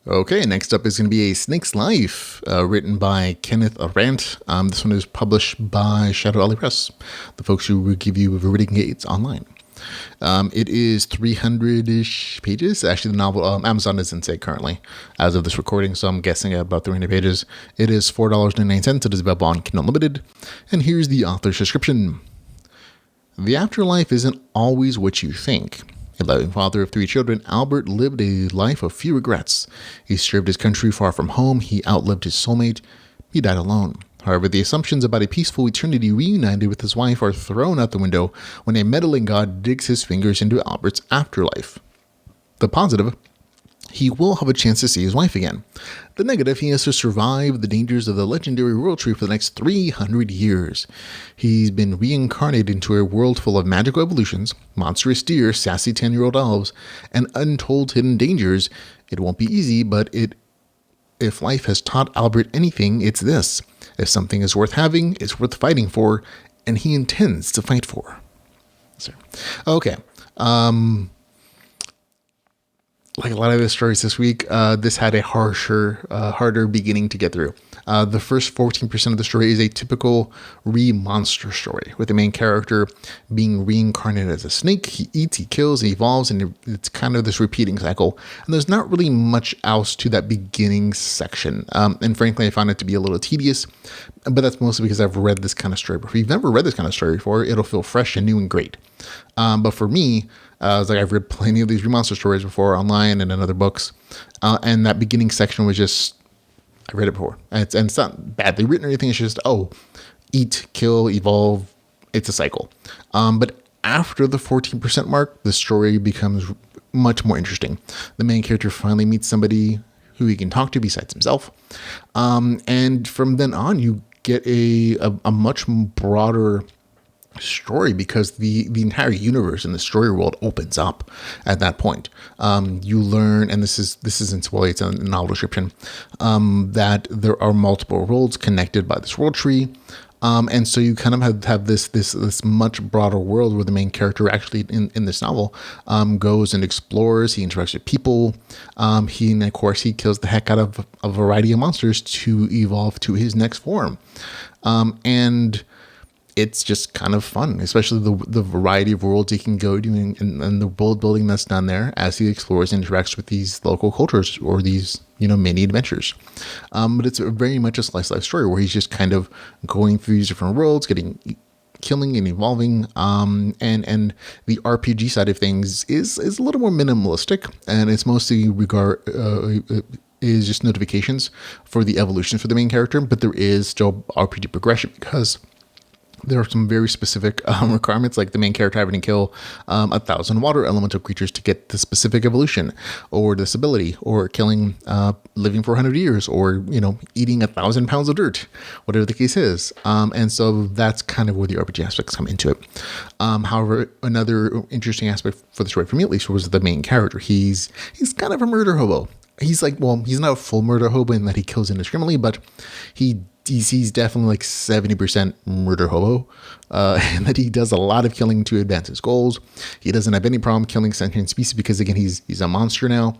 Okay, next up is going to be A Snake's Life, written by Kenneth Arendt. This one is published by Shadow Alley Press, the folks who will give you reading aids online. It is 300-ish pages. Actually, the novel, Amazon isn't say currently as of this recording, so I'm guessing at about 300 pages. It is $4.99. It is available on Kindle Unlimited. And here's the author's description. The afterlife isn't always what you think. A loving father of 3 children, Albert lived a life of few regrets. He served his country far from home. He outlived his soulmate. He died alone. However, the assumptions about a peaceful eternity reunited with his wife are thrown out the window when a meddling god digs his fingers into Albert's afterlife. The positive: he will have a chance to see his wife again. The negative: he has to survive the dangers of the legendary world tree for the next 300 years. He's been reincarnated into a world full of magical evolutions, monstrous deer, sassy 10-year-old elves, and untold hidden dangers. It won't be easy, but if life has taught Albert anything, it's this. If something is worth having, it's worth fighting for, and he intends to fight for. Okay. Like a lot of the stories this week, this had a harder beginning to get through. The first 14% of the story is a typical monstrous story, with the main character being reincarnated as a snake. He eats, he kills, he evolves, and it's kind of this repeating cycle. And there's not really much else to that beginning section. And frankly, I found it to be a little tedious, but that's mostly because I've read this kind of story before. If you've never read this kind of story before, it'll feel fresh and new and great. But for me, it's like I've read plenty of these monster stories before online and in other books. And that beginning section was just, I read it before. And it's not badly written or anything. It's just, eat, kill, evolve. It's a cycle. But after the 14% mark, the story becomes much more interesting. The main character finally meets somebody who he can talk to besides himself. And from then on, you get a much broader story because the entire universe in the story world opens up at that point. You learn, and this isn't spoiler, it's a novel description, that there are multiple worlds connected by this world tree. And so you kind of have this much broader world where the main character actually in this novel goes and explores. He interacts with people. He kills the heck out of a variety of monsters to evolve to his next form. And it's just kind of fun, especially the variety of worlds he can go to and the world building that's done there as he explores and interacts with these local cultures or these, mini adventures. But it's very much a slice of life story where he's just kind of going through these different worlds, killing and evolving. And the RPG side of things is a little more minimalistic, and it's mostly is just notifications for the evolution for the main character, but there is still RPG progression because there are some very specific requirements, like the main character having to kill 1,000 water elemental creatures to get the specific evolution or this ability, or killing, living for 100 years, or, eating 1,000 pounds of dirt, whatever the case is. And so that's kind of where the RPG aspects come into it. However, another interesting aspect for the story, for me at least, was the main character. He's kind of a murder hobo. He's not a full murder hobo in that he kills indiscriminately, but he's definitely like 70% murder hobo, and that he does a lot of killing to advance his goals. He doesn't have any problem killing sentient species because, again, he's a monster now.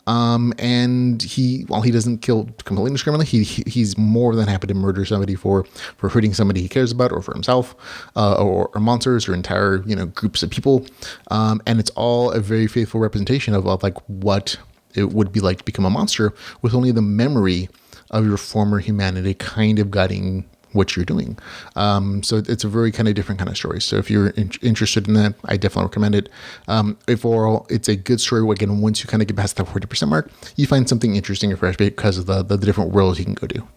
And while he doesn't kill completely indiscriminately, he's more than happy to murder somebody for hurting somebody he cares about, or for himself, or monsters, or entire groups of people. And it's all a very faithful representation of like what it would be like to become a monster, with only the memory of your former humanity kind of guiding what you're doing. So it's a very kind of different kind of story. So if you're interested in that, I definitely recommend it. Overall, it's a good story. Again, once you kind of get past that 40% mark, you find something interesting or fresh because of the different worlds you can go to.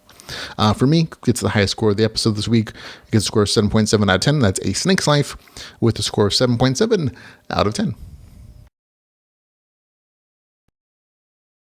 For me, it's the highest score of the episode this week. It gets a score of 7.7 out of 10. That's A Snake's Life, with a score of 7.7 out of 10.